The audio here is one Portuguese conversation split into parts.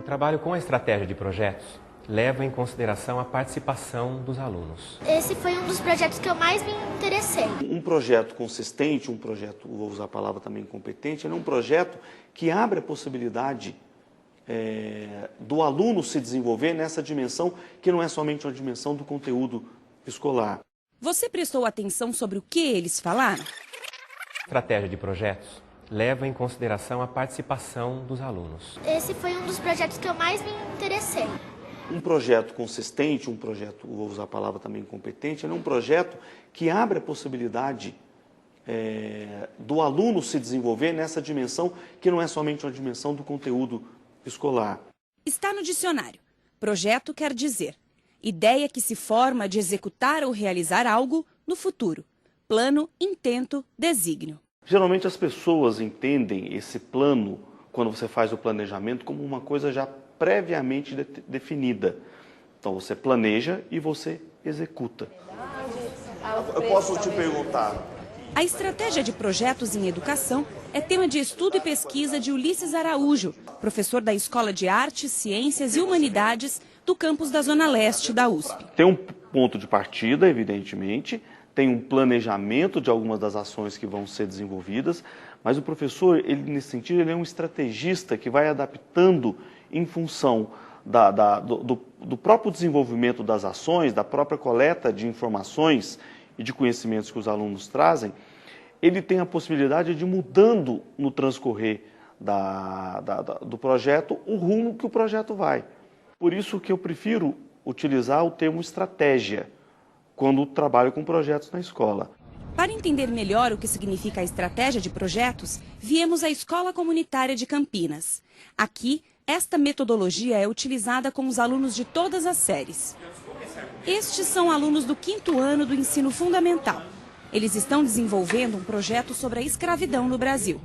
trabalho com a estratégia de projetos leva em consideração a participação dos alunos. Esse foi um dos projetos que eu mais me interessei. Um projeto consistente, um projeto, vou usar a palavra também competente, ele é um projeto que abre a possibilidade do aluno se desenvolver nessa dimensão que não é somente uma dimensão do conteúdo escolar. Você prestou atenção sobre o que eles falaram? A estratégia de projetos leva em consideração a participação dos alunos. Esse foi um dos projetos que eu mais me interessei. Um projeto consistente, um projeto, vou usar a palavra também competente, ele é um projeto que abre a possibilidade do aluno se desenvolver nessa dimensão que não é somente uma dimensão do conteúdo escolar. Está no dicionário. Projeto quer dizer ideia que se forma de executar ou realizar algo no futuro. Plano, intento, desígnio. Geralmente as pessoas entendem esse plano, quando você faz o planejamento, como uma coisa já previamente definida. Então você planeja e você executa. Eu posso te perguntar? A estratégia de projetos em educação é tema de estudo e pesquisa de Ulisses Araújo, professor da Escola de Artes, Ciências e Humanidades do campus da Zona Leste da USP. Tem um ponto de partida, evidentemente, tem um planejamento de algumas das ações que vão ser desenvolvidas, mas o professor, ele, nesse sentido, ele é um estrategista que vai adaptando em função do próprio desenvolvimento das ações, da própria coleta de informações e de conhecimentos que os alunos trazem. Ele tem a possibilidade de ir mudando no transcorrer do projeto o rumo que o projeto vai. Por isso que eu prefiro utilizar o termo estratégia quando trabalho com projetos na escola. Para entender melhor o que significa a estratégia de projetos, viemos à Escola Comunitária de Campinas. Aqui, esta metodologia é utilizada com os alunos de todas as séries. Estes são alunos do 5º ano do ensino fundamental. Eles estão desenvolvendo um projeto sobre a escravidão no Brasil.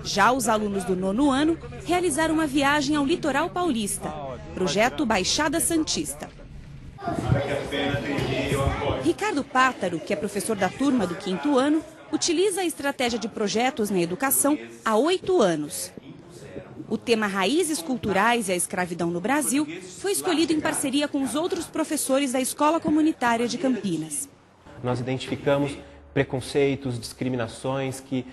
Já os alunos do 9º ano realizaram uma viagem ao litoral paulista, projeto Baixada Santista. Ricardo Pátaro, que é professor da turma do 5º ano, utiliza a estratégia de projetos na educação há 8 anos. O tema Raízes Culturais e a Escravidão no Brasil foi escolhido em parceria com os outros professores da Escola Comunitária de Campinas. Nós identificamos preconceitos, discriminações que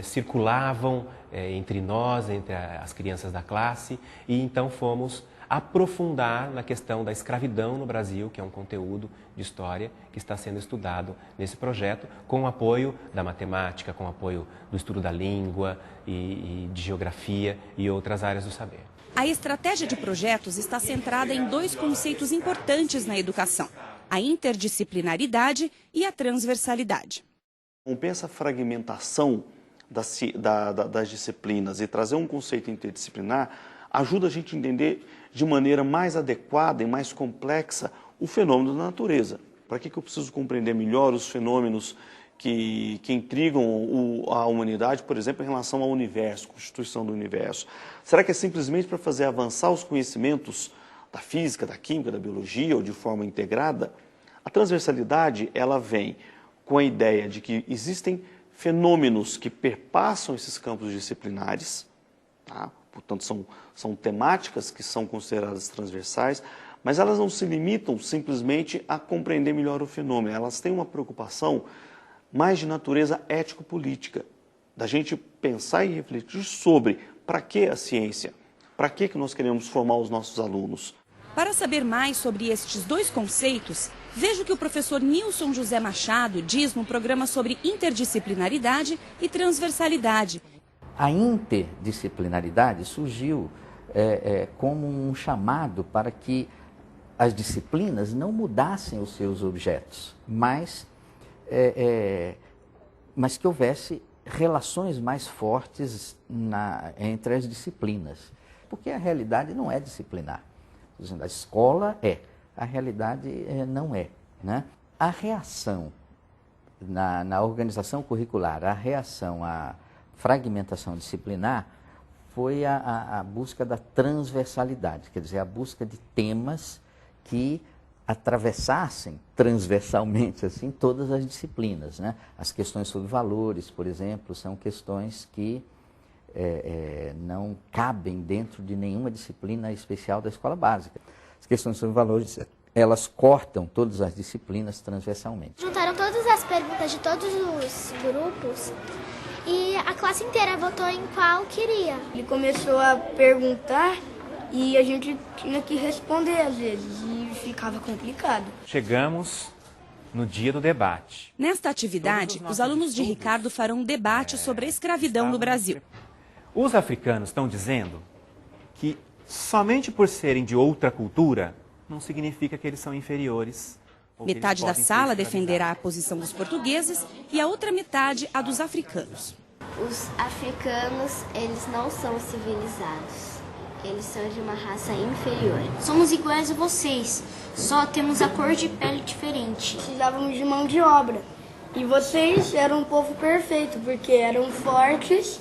circulavam entre nós, entre as crianças da classe, e então fomos aprofundar na questão da escravidão no Brasil, que é um conteúdo de história que está sendo estudado nesse projeto, com o apoio da matemática, com o apoio do estudo da língua e de geografia e outras áreas do saber. A estratégia de projetos está centrada em 2 conceitos importantes na educação: a interdisciplinaridade e a transversalidade. Compensa a fragmentação das disciplinas e trazer um conceito interdisciplinar ajuda a gente a entender de maneira mais adequada e mais complexa o fenômeno da natureza. Para que eu preciso compreender melhor os fenômenos que intrigam a humanidade, por exemplo, em relação ao universo, constituição do universo? Será que é simplesmente para fazer avançar os conhecimentos da física, da química, da biologia ou de forma integrada? A transversalidade, ela vem com a ideia de que existem fenômenos que perpassam esses campos disciplinares, tá? Portanto, são temáticas que são consideradas transversais, mas elas não se limitam simplesmente a compreender melhor o fenômeno. Elas têm uma preocupação mais de natureza ético-política, da gente pensar e refletir sobre para que a ciência, para que nós queremos formar os nossos alunos. Para saber mais sobre estes 2 conceitos, veja o que o professor Nilson José Machado diz no programa sobre interdisciplinaridade e transversalidade. A interdisciplinaridade surgiu como um chamado para que as disciplinas não mudassem os seus objetos, mas que houvesse relações mais fortes entre as disciplinas. Porque a realidade não é disciplinar. A escola a realidade não é, né? A reação na organização curricular, a reação à fragmentação disciplinar foi a busca da transversalidade, quer dizer, a busca de temas que atravessassem transversalmente assim todas as disciplinas, né? As questões sobre valores, por exemplo, são questões que não cabem dentro de nenhuma disciplina especial da escola básica. As questões sobre valores, elas cortam todas as disciplinas transversalmente. Juntaram todas as perguntas de todos os grupos e a classe inteira votou em qual queria. Ele começou a perguntar e a gente tinha que responder às vezes e ficava complicado. Chegamos no dia do debate. Nesta atividade, os alunos de Ricardo farão um debate sobre a escravidão no Brasil. Os africanos estão dizendo que somente por serem de outra cultura não significa que eles são inferiores. Metade da sala defenderá a posição dos portugueses e a outra metade a dos africanos. Os africanos, eles não são civilizados. Eles são de uma raça inferior. Somos iguais a vocês, só temos a cor de pele diferente. Precisávamos de mão de obra. E vocês eram um povo perfeito, porque eram fortes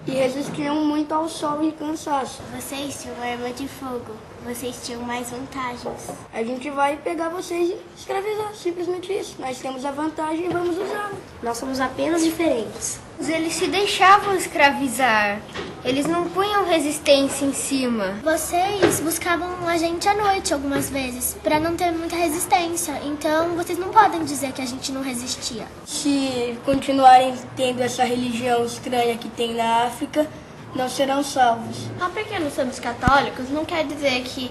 e resistiam muito ao sol e cansaço. Vocês tinham arma de fogo. Vocês tinham mais vantagens. A gente vai pegar vocês e escravizar, simplesmente isso. Nós temos a vantagem e vamos usá-la. Nós somos apenas diferentes. Eles se deixavam escravizar. Eles não punham resistência em cima. Vocês buscavam a gente à noite algumas vezes, para não ter muita resistência. Então, vocês não podem dizer que a gente não resistia. Se continuarem tendo essa religião estranha que tem na África, não serão salvos. Só porque não somos católicos não quer dizer que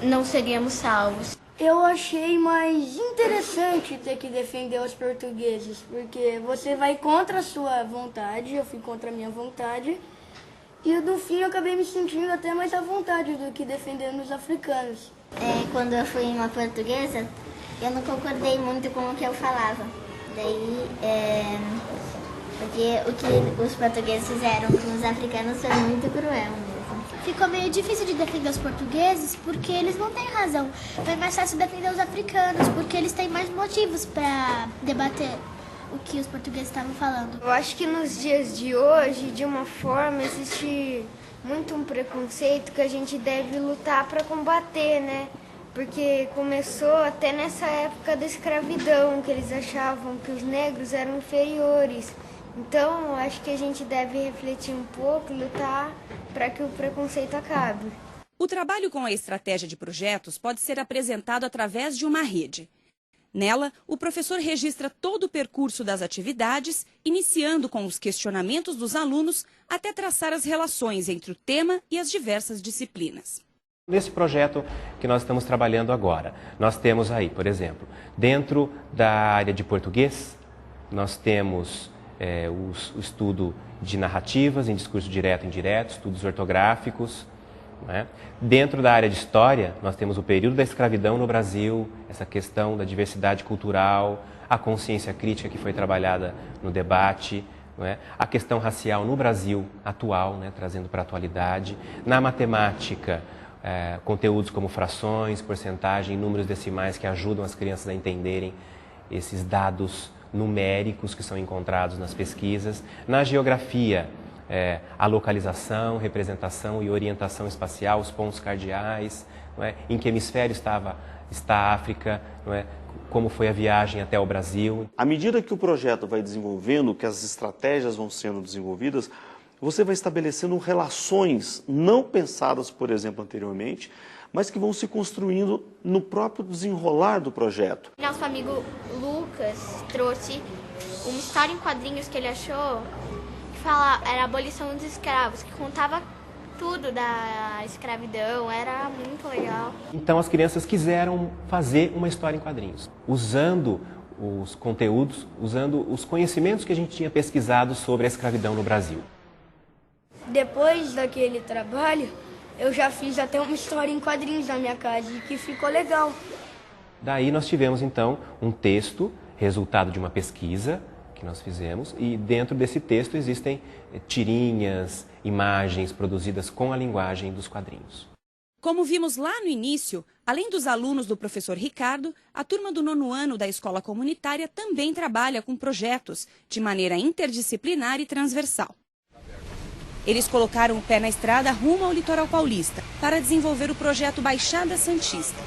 não seríamos salvos. Eu achei mais interessante ter que defender os portugueses, porque você vai contra a sua vontade, eu fui contra a minha vontade, e no fim eu acabei me sentindo até mais à vontade do que defendendo os africanos. Quando eu fui uma portuguesa, eu não concordei muito com o que eu falava. Daí, porque o que os portugueses fizeram com os africanos foi muito cruel mesmo. Ficou meio difícil de defender os portugueses porque eles não têm razão. Foi mais fácil defender os africanos porque eles têm mais motivos para debater o que os portugueses estavam falando. Eu acho que nos dias de hoje, de uma forma, existe muito um preconceito que a gente deve lutar para combater, né? Porque começou até nessa época da escravidão, que eles achavam que os negros eram inferiores. Então, eu acho que a gente deve refletir um pouco e lutar para que o preconceito acabe. O trabalho com a estratégia de projetos pode ser apresentado através de uma rede. Nela, o professor registra todo o percurso das atividades, iniciando com os questionamentos dos alunos até traçar as relações entre o tema e as diversas disciplinas. Nesse projeto que nós estamos trabalhando agora, nós temos aí, por exemplo, dentro da área de português, nós temos o estudo de narrativas em discurso direto e indireto, estudos ortográficos. Né? Dentro da área de história, nós temos o período da escravidão no Brasil, essa questão da diversidade cultural, a consciência crítica que foi trabalhada no debate, né? A questão racial no Brasil atual, né? Trazendo para a atualidade. Na matemática, conteúdos como frações, porcentagem, números decimais que ajudam as crianças a entenderem esses dados numéricos que são encontrados nas pesquisas. Na geografia, a localização, representação e orientação espacial, os pontos cardeais, não é? Em que hemisfério está a África, não é? Como foi a viagem até o Brasil. À medida que o projeto vai desenvolvendo, que as estratégias vão sendo desenvolvidas, você vai estabelecendo relações não pensadas, por exemplo, anteriormente, mas que vão se construindo no próprio desenrolar do projeto. Nosso amigo Lucas trouxe uma história em quadrinhos que ele achou, que era a abolição dos escravos, que contava tudo da escravidão, era muito legal. Então as crianças quiseram fazer uma história em quadrinhos, usando os conteúdos, usando os conhecimentos que a gente tinha pesquisado sobre a escravidão no Brasil. Depois daquele trabalho, eu já fiz até uma história em quadrinhos na minha casa, que ficou legal. Daí nós tivemos então um texto, resultado de uma pesquisa que nós fizemos, e dentro desse texto existem tirinhas, imagens produzidas com a linguagem dos quadrinhos. Como vimos lá no início, além dos alunos do professor Ricardo, a turma do 9º ano da escola comunitária também trabalha com projetos de maneira interdisciplinar e transversal. Eles colocaram o pé na estrada rumo ao litoral paulista para desenvolver o projeto Baixada Santista.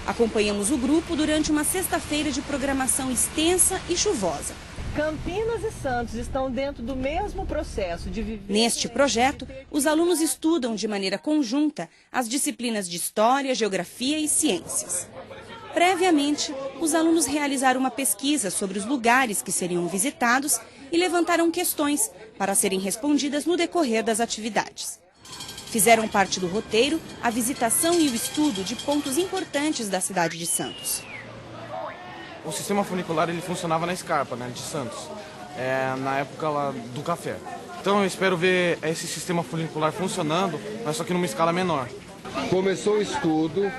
Acompanhamos o grupo durante uma sexta-feira de programação extensa e chuvosa. Campinas e Santos estão dentro do mesmo processo de viver... Neste projeto, os alunos estudam de maneira conjunta as disciplinas de História, Geografia e Ciências. Previamente, os alunos realizaram uma pesquisa sobre os lugares que seriam visitados e levantaram questões para serem respondidas no decorrer das atividades. Fizeram parte do roteiro a visitação e o estudo de pontos importantes da cidade de Santos. O sistema funicular ele funcionava na Scarpa, né, de Santos, na época lá do café. Então eu espero ver esse sistema funicular funcionando, mas só que numa escala menor. Começou o estudo,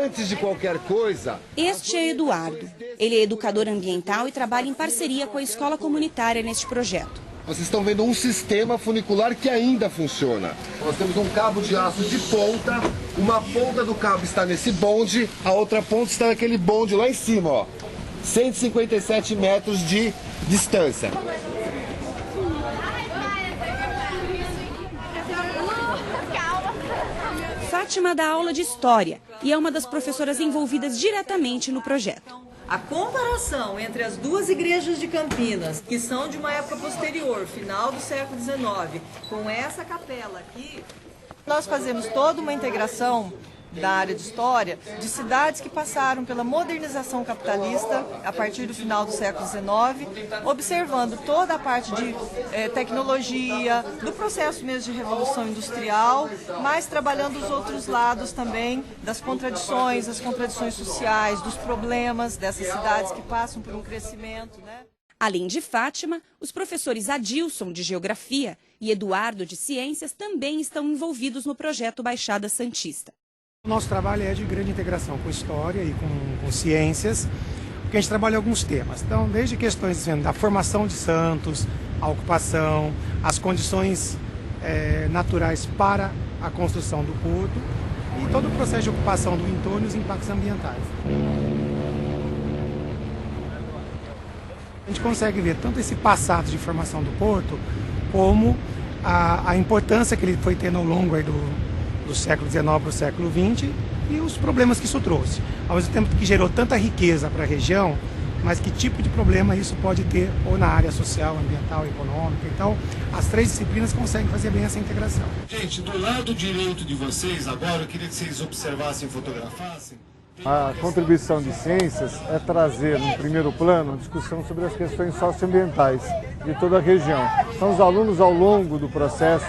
antes de qualquer coisa... Este é Eduardo. Ele é educador ambiental e trabalha em parceria com a escola comunitária neste projeto. Vocês estão vendo um sistema funicular que ainda funciona. Nós temos um cabo de aço de ponta, uma ponta do cabo está nesse bonde, a outra ponta está naquele bonde lá em cima, ó. 157 metros de distância. Fátima dá aula de História e é uma das professoras envolvidas diretamente no projeto. A comparação entre as duas igrejas de Campinas, que são de uma época posterior, final do século XIX, com essa capela aqui, nós fazemos toda uma integração da área de História de cidades que passaram pela modernização capitalista a partir do final do século XIX, observando toda a parte de tecnologia, do processo mesmo de revolução industrial, mas trabalhando os outros lados também das contradições, as contradições sociais, dos problemas dessas cidades que passam por um crescimento, né? Além de Fátima, os professores Adilson, de Geografia, e Eduardo, de Ciências, também estão envolvidos no projeto Baixada Santista. O nosso trabalho é de grande integração com História e com Ciências, porque a gente trabalha alguns temas. Então, desde questões da formação de Santos, a ocupação, as condições naturais para a construção do porto e todo o processo de ocupação do entorno e os impactos ambientais. A gente consegue ver tanto esse passado de formação do porto, como a importância que ele foi tendo ao longo aí do século XIX para o século XX e os problemas que isso trouxe. Ao mesmo tempo que gerou tanta riqueza para a região, mas que tipo de problema isso pode ter ou na área social, ambiental, econômica. Então, as três disciplinas conseguem fazer bem essa integração. Gente, do lado direito de vocês agora, eu queria que vocês observassem e fotografassem. A contribuição de ciências é trazer, no primeiro plano, a discussão sobre as questões socioambientais de toda a região. Então, os alunos, ao longo do processo,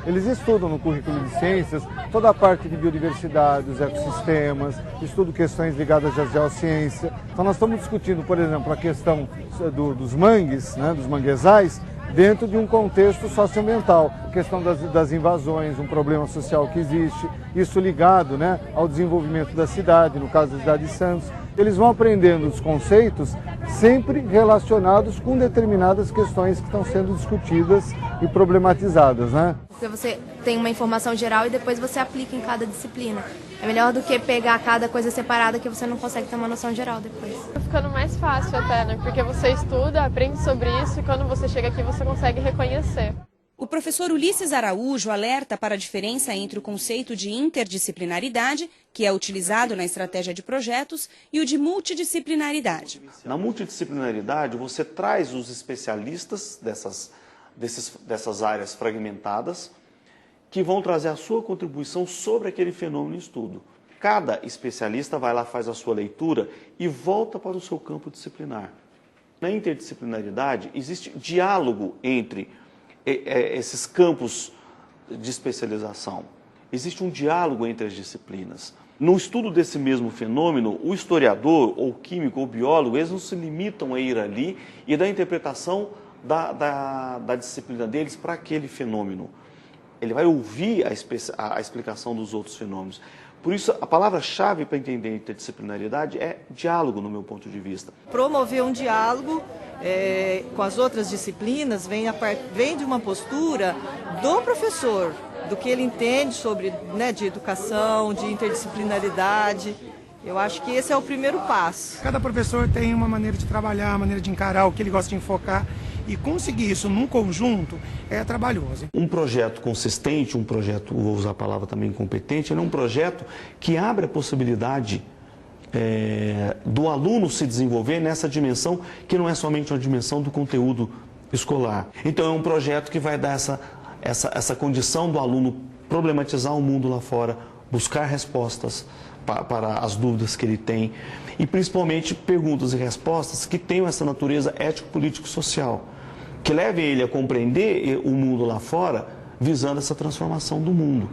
eles estudam no currículo de ciências toda a parte de biodiversidade, os ecossistemas, estudam questões ligadas à geociência. Então, nós estamos discutindo, por exemplo, a questão dos mangues, dos manguezais, dentro de um contexto socioambiental, questão das invasões, um problema social que existe, isso ligado ao desenvolvimento da cidade, no caso da cidade de Santos. Eles vão aprendendo os conceitos sempre relacionados com determinadas questões que estão sendo discutidas e problematizadas, Porque você tem uma informação geral e depois você aplica em cada disciplina. É melhor do que pegar cada coisa separada que você não consegue ter uma noção geral depois. Tá ficando mais fácil até, né? Porque você estuda, aprende sobre isso e quando você chega aqui você consegue reconhecer. O professor Ulisses Araújo alerta para a diferença entre o conceito de interdisciplinaridade, que é utilizado na estratégia de projetos, e o de multidisciplinaridade. Na multidisciplinaridade, você traz os especialistas dessas áreas fragmentadas, que vão trazer a sua contribuição sobre aquele fenômeno em estudo. Cada especialista vai lá, faz a sua leitura e volta para o seu campo disciplinar. Na interdisciplinaridade, existe diálogo entre esses campos de especialização. Existe um diálogo entre as disciplinas. No estudo desse mesmo fenômeno, o historiador, ou químico, ou biólogo, eles não se limitam a ir ali e dar a interpretação da disciplina deles para aquele fenômeno. Ele vai ouvir a explicação dos outros fenômenos. Por isso, a palavra-chave para entender a interdisciplinaridade é diálogo, no meu ponto de vista. Promover um diálogo com as outras disciplinas vem de uma postura do professor, do que ele entende sobre de educação, de interdisciplinaridade. Eu acho que esse é o primeiro passo. Cada professor tem uma maneira de trabalhar, uma maneira de encarar o que ele gosta de enfocar. E conseguir isso num conjunto é trabalhoso. Um projeto consistente, um projeto, vou usar a palavra também competente, ele é um projeto que abre a possibilidade do aluno se desenvolver nessa dimensão que não é somente uma dimensão do conteúdo escolar. Então é um projeto que vai dar essa condição do aluno problematizar o mundo lá fora, buscar respostas para as dúvidas que ele tem e principalmente perguntas e respostas que tenham essa natureza ético-político-social, que levem ele a compreender o mundo lá fora visando essa transformação do mundo.